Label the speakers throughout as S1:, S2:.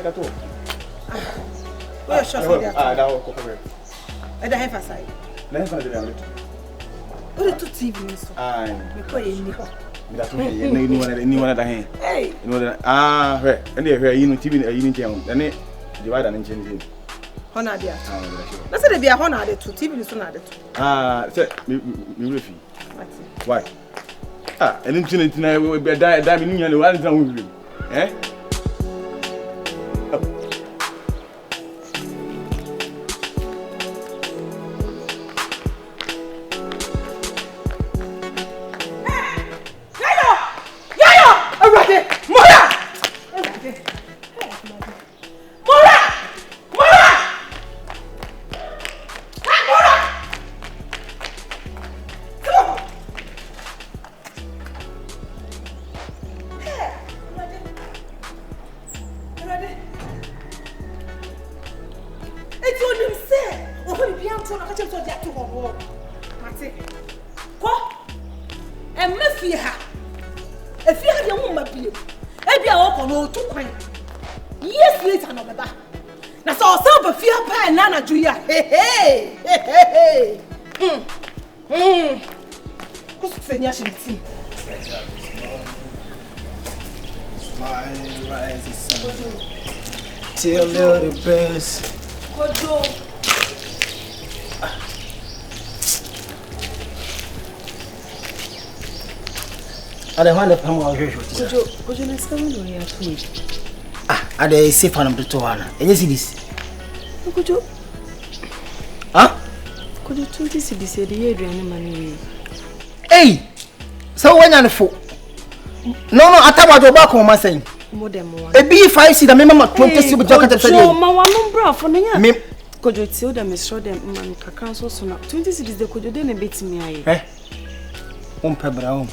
S1: at all.
S2: Where shall I go?
S1: That will cover.
S2: And I have a side.
S1: Never did I.
S2: What are 2 TV?
S1: That's anyone at the hand. Hey, you know that. And they're here, you know, TV, you need and it divide and change it.
S2: Honor, dear. Let's say they be a honor to TV is not it.
S1: Why? And internet tonight will be a diving in the one with you. Eh?
S3: Till little best. I don't want to come out here. I dey see for number 2 one. And you see this? Huh?
S4: Could you 20 cedis say the year money?
S3: Hey! So when you for? No, I thought you back on my saying.
S4: More than one.
S3: A B5 see the member 20 cedis with your
S4: so my one bra for me. Could you tell them show them man cancel so now 20 cedis they could you then a bit me
S3: eh? Brown.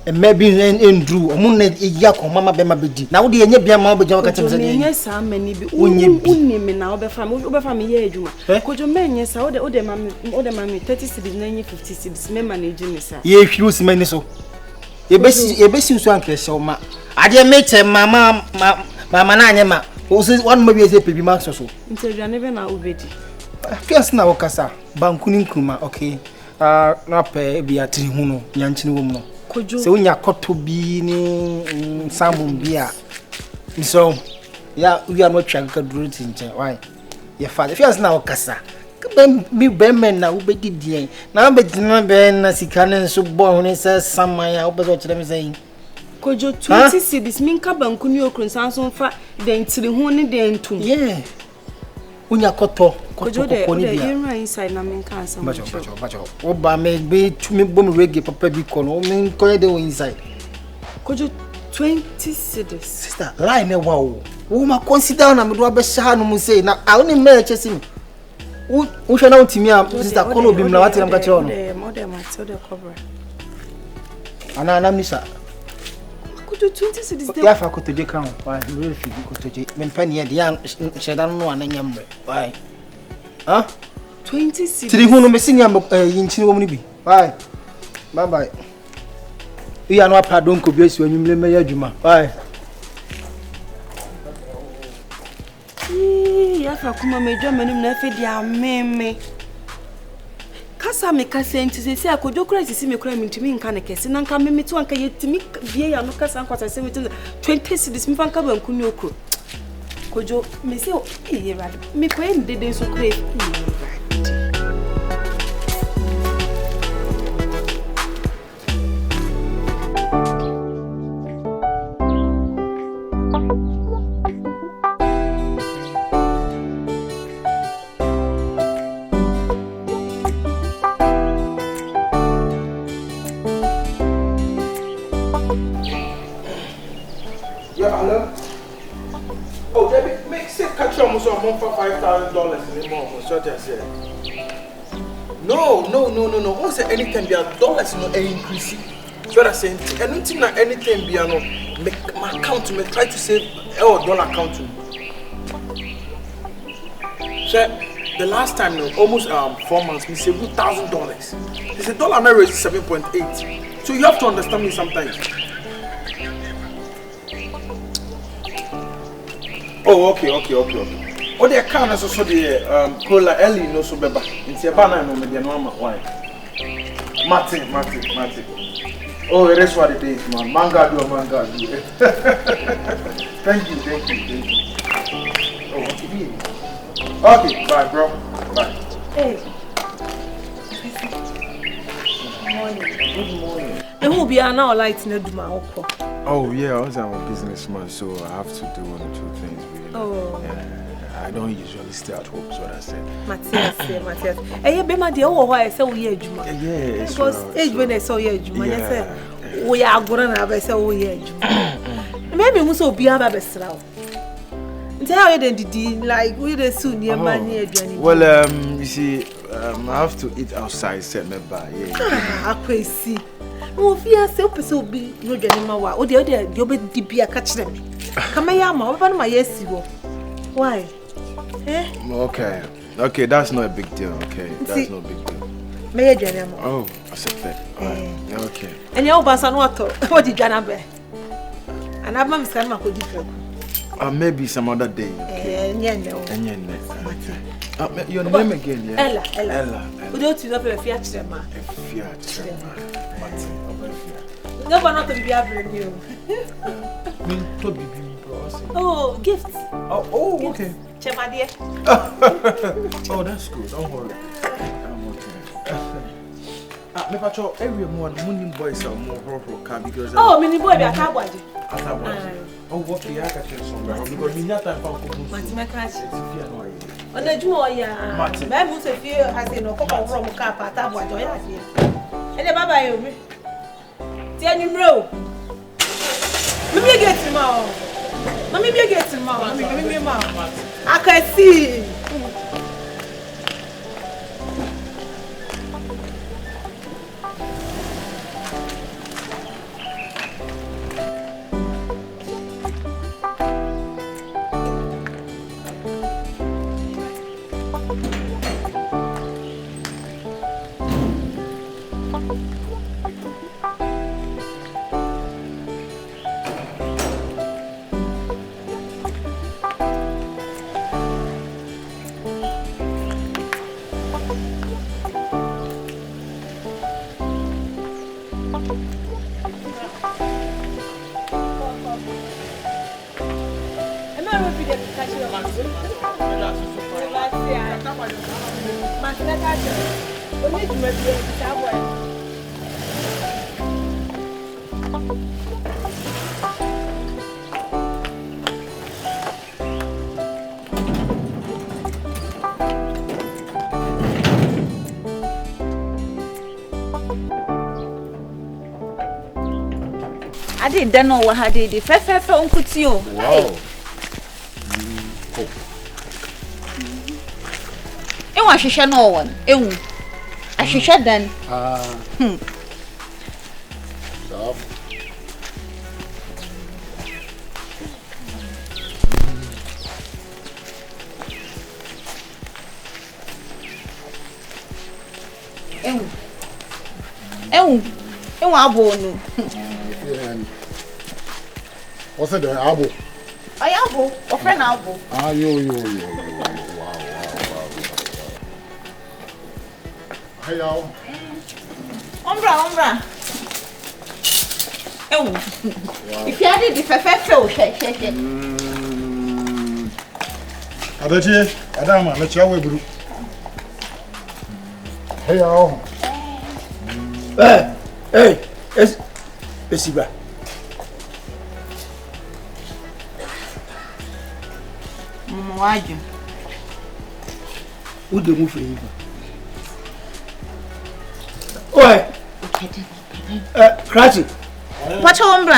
S3: And maybe in Drew, or Moon, yak or Mamma Bema Bidi. Now the Enya Biama Bajaka.
S4: Yes, I many be unny now be from ye, Juma. Could you mean yes, all the mammy 30 cedis, 90 50 cedis, me managing, sir. Ye, if you see many so. A basic swank, so ma. I dare make mamma, Nanyama, who says 1 maybe as a baby max or so. Until you are never now obeyed.
S3: First now, Cassa, Bankunin Kuma, okay. Not pay be a Trihuno, Yanchin woman. So when you got to be in some beer. So, yeah, we are not trying to do it in why? Your father, if you are now Cassa. Me Bemen now, be did now, but Ben as he can so born and says some my help what them saying. Could you 20 cedis mean cabin kunyo concerns on fat then to the honey then too? Yeah. When you got to inside Namin Cancer, but Oba may be to me boom reggae papa beacon or mean corridor inside. Could you 20 cedis? Sister, lie me wow. Woman, consider I'm a rubber shan say now I only married him. Who shall know to me, Sister Colo be now at him got your own. More than my soda cover. And I'm Nissa. Could you 20 cedis? If I could to the count, why, really, could to when Penny at the young Shadan one and yammer. Why? Huh? 20 cedis. To the woman missing in Chinomi. Bye. Bye bye. We are not pardon could be when you may Juma. Bye. If I come my German in Nephedia, me. Casa me cassent to say, I could do crazy see me crying to me in Kanaka, and come me to Uncle yet to me, via no Casa and Quata 20 cedis, me fan cover and Kunyoko. Could you, Miss you, me quaint did so great.
S1: For $5,000 anymore for such as no. What's anything be a dollars no increase? So that's saying anything be no make my account me try to save dollar account to me. So the last time almost 4 months we saved $1,000. It's $1 now is 7.8. So you have to understand me sometimes. Oh, okay. Oh, they can't also the Cola Ellie no so beba. It's a banana no me no why. Martin. Oh, it is what it is, man. Manga do. Thank you. Oh, okay, bye, bro. Bye.
S2: Hey.
S1: Good morning.
S2: And who be now light in the my uncle?
S5: Oh yeah, also I'm a businessman, so I have to do 1 or 2 things. Really.
S2: Oh.
S5: I don't usually stay at home, so that's it.
S2: Matthias. Hey, be my dear, oh, I say we are Juma.
S5: Yeah,
S2: because age when I saw you, Juma, I said we are going to have I say we are Juma. Maybe we must be able to sell. Tell you then, like we the soon your money journey.
S5: Well, you see, I have to eat outside, set me by.
S2: Yeah. I crazy. No fear, so be no journey. My oh, the you be deep catch them. Come here, ma. Open my yes, you. Why?
S5: Okay, that's not a big deal. Okay, that's not a big deal.
S2: May journey.
S5: Oh, accepted. Okay.
S2: And your boss and what did you be? And I'm saying, my good
S5: maybe some other day. Okay. Your name again? Yeah.
S2: Ella. We don't know if you're Fiat. No, but not to be brand new. Oh, gifts.
S5: Oh, okay.
S2: Chema dear.
S5: Oh, that's good. Don't worry. I'm okay. Me pacho every morning boys are more proper because
S2: mini boy be atabwaje.
S5: Oh, what the I can somewhere because me not time for cook.
S2: Matima catch. On the juo ya. Me mu se fie ase no kokko wro mu ka pa atabwaje o ya fie. Ele baba yo mi. Ti anumro. Me be get ma o. Mami be get ma o. Me ma. I can see.
S6: I didn't know what I did. If I found you.
S5: Wow.
S6: I should know one. I should then.
S7: What's it doing? Abo.
S6: I abo. A friend abo.
S7: Ah, yo. Wow. Hey, y'all.
S6: Umbra. If you had it, if I fell, shake.
S7: Adachi, Adama, let's go away, bro. Hey, y'all.
S3: Hey, Esiba.
S6: Why?
S3: Who the move for you? Oi! Cratchy.
S6: What's Umbra?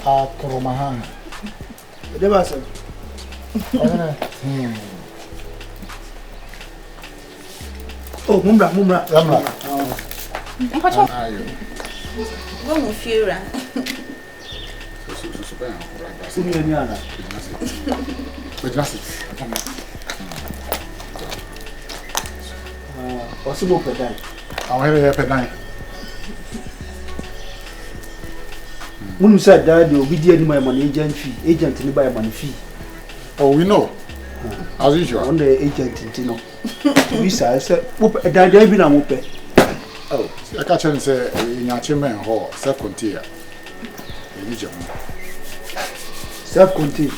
S7: Akromaha.
S3: The vessel. Oh, Mumra.
S6: What's up? Go Fura.
S3: possible pedan.
S7: I want to have a night.
S3: When said that you will be dealing my money agent fee, agent in buy money fee.
S7: Oh, we know. As usual.
S3: On the agent in Tino. Visa, I said, a daddy been a whoopee.
S7: Oh, I catch and say, in your chamber hall, second tier.
S3: Self-contained.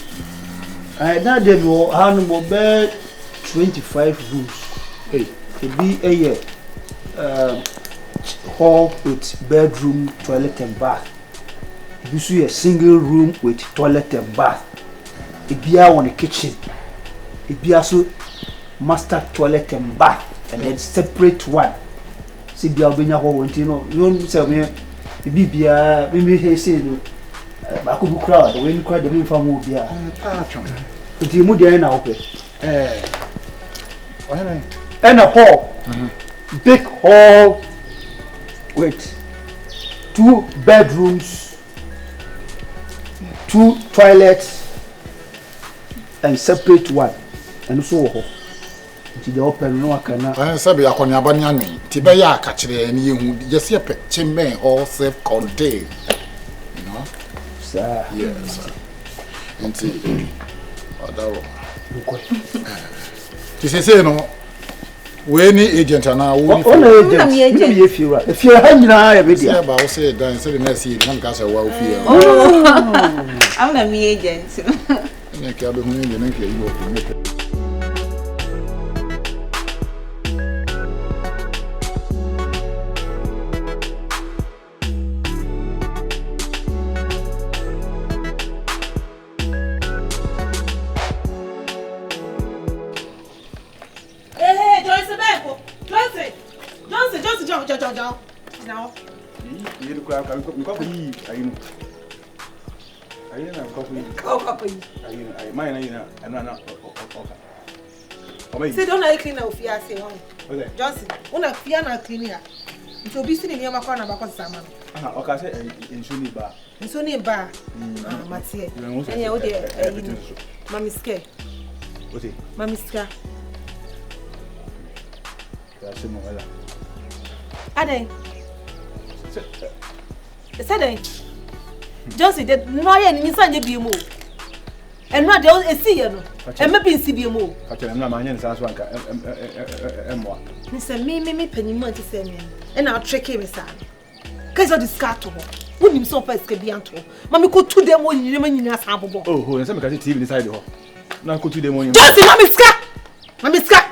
S3: I now there will animal bed 25 rooms. Hey, it be a year. Hall with bedroom, toilet and bath. It be a single room with toilet and bath. It be on the kitchen. It be also master toilet and bath, and then separate one. See, be a benya hall, you know, say me. It be a maybe say no. I could be crowd when you cried the main family. But you moved in now. And a hall, big hall with 2 bedrooms, 2 toilets, and separate one. And so, the open no cannot.
S7: I said, I can have a young Tibaya catch and you just a chamber all self contained. Yes, sir. And see, this is no. We any agent and now.
S3: If you're hanging out every day,
S7: about say that instead of next year, one cast a wild fear.
S6: I'm a me agent.
S7: I can't be you.
S2: Now,
S5: you look like I'm copy. I
S2: say don't I clean out FIE say home. Johnson, una FIE na clean here. It will be sitting near my corner because Saman.
S5: Okay, say in Sunni bar.
S2: In Sunni bar. Mathieu. And yeah, okay. Mammy scare.
S5: What's it?
S2: Mammy scare.
S5: That's more.
S2: Ade. Said Johnson did no yen in Sunday be more. And not the see you. And maybe see be more.
S5: I'm not my name, that's one.
S2: Mr. Me penny money to send me. And I'll trick him, son. Cause of the scat to her. Wouldn't him so fast get beyond to. Mammy could 2 days more in your sample. Oh, and some TV inside her. Now could 2 days more. Johnson, Mammy Scott!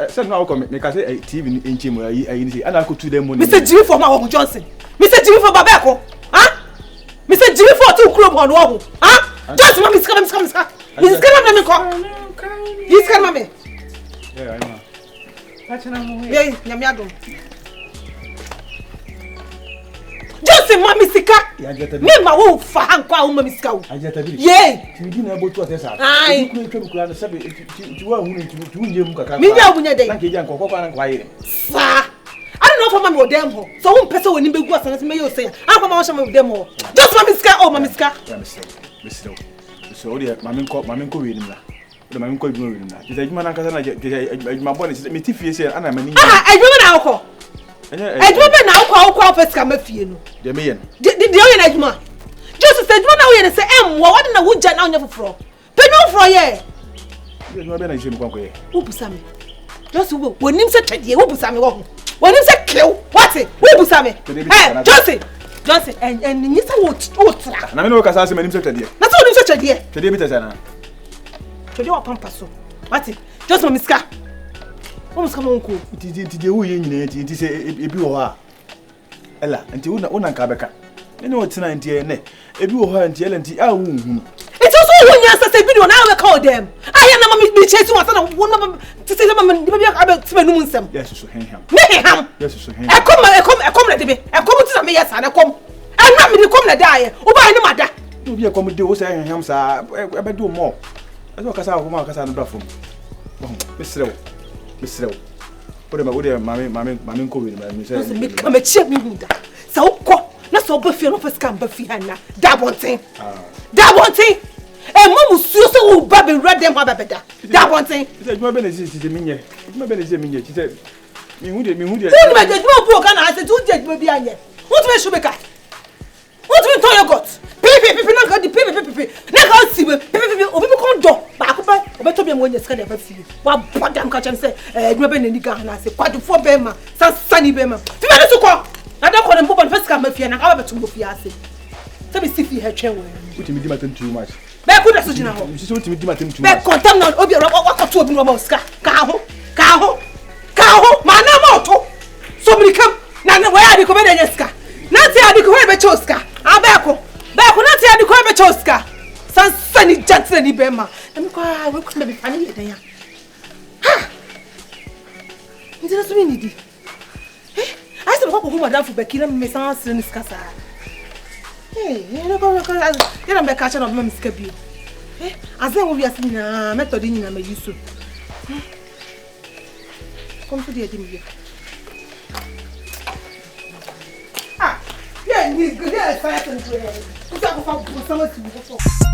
S2: Said now come make us a TV in Chim where I see, and I could 2 days more. Mr. Jimmy for my own Johnson. Mr. Jimmy for Babaco. Huh? Mr. Jimmy for 2 crop on wall. Huh? Johnson, Mammy Scott, He's coming, Mammy. Yeah, I know. That's an ammo. Yeah, Yamiado. Johnson, Mammy Sika. Me, my wolf, for Hanqua, Mammy Scout. I just did. Yea, you didn't able to attest. I couldn't cry the subject to one to you. Like a young cocoa and quiet. Sir, I don't know for my damn hole. So one person will be worse than may say, I'm a motion of them all. Just Mammy Scar, oh, Mammy Scar. So, dear, Mammy Mammy with him. The man called me. The man I my body is me TIPSY and I'm an I do alcohol. I do now call for Scamafino. The man. The only man. Just said, one hour and say, what in a wood jan on your floor. Penal for ye. There's no better than Conquer. Upusami. Just when you said, Upusami, when you said kill, what's it? Upusami. Hey, Johnson, and you said what? And I know because I said, that's all you said, dear. Today, Mr. To do a pampasso. What it? Just my miska. Almost come on, cool. It is the way it is a biwa. Ella, and you wouldn't Cabeka. You know what's 90 and a biwa and TLNT. It's also when you answer a video now. I call them. I am not chasing one of them to say them. Maybe I spend no some. Yes, so hang him. Yes, so hang. I come at me. I come to me, yes, and I come. I'm not me to come to die. Oh, by no matter. You'll be a commodore saying him, sir. I do more. I don't know how to do Miss what about Mammy Coven? I'm a chip. So, let's all buffy of a scam buffy and that one thing. That one thing. And Mom was so Baby read them better. That one thing. My benefit is a minion. My benefit is a minion. She said,
S5: Me who dey.
S2: Who me dey do obu oga na say tu je me bi anye. Who to me shoe maker? Who to me to yogurt? Pipi na go di pipi. Na go si we pipi obi me kon do. Ba ko ba obi to be mo nya sika dey ba fi. Wa bodam ka chem say eduma be na ni ga na say kwadufo be ma. Sani be ma. Fi me to ko. Na da ko na mbo ban fasika ma fi na ka ba betu mo fi ase. Say be si fi he twen we.
S5: Put me di matem too much.
S2: Be ku da so jina ho.
S5: You say put me di matem too
S2: Be
S5: much.
S2: contam na obi wa ko to obi no ba sika. Ka ho. Ma na mo to. So mi kam na we adi ko be na sika. Na ti adi ko we be choska. Abeko na ti adi ko be choska. Sansani jantle ni be ma. Na mi ko we ko be fani ye ya. Ha. Ndira so mi ni di. I said, "What madam for Bekina me sans sika. Hey, you go you be catching up me skabi. Azen wo wiase na method ni na me use. Come to the edin here. Yeah, ni good. Yeah, fire and play. Who's that for some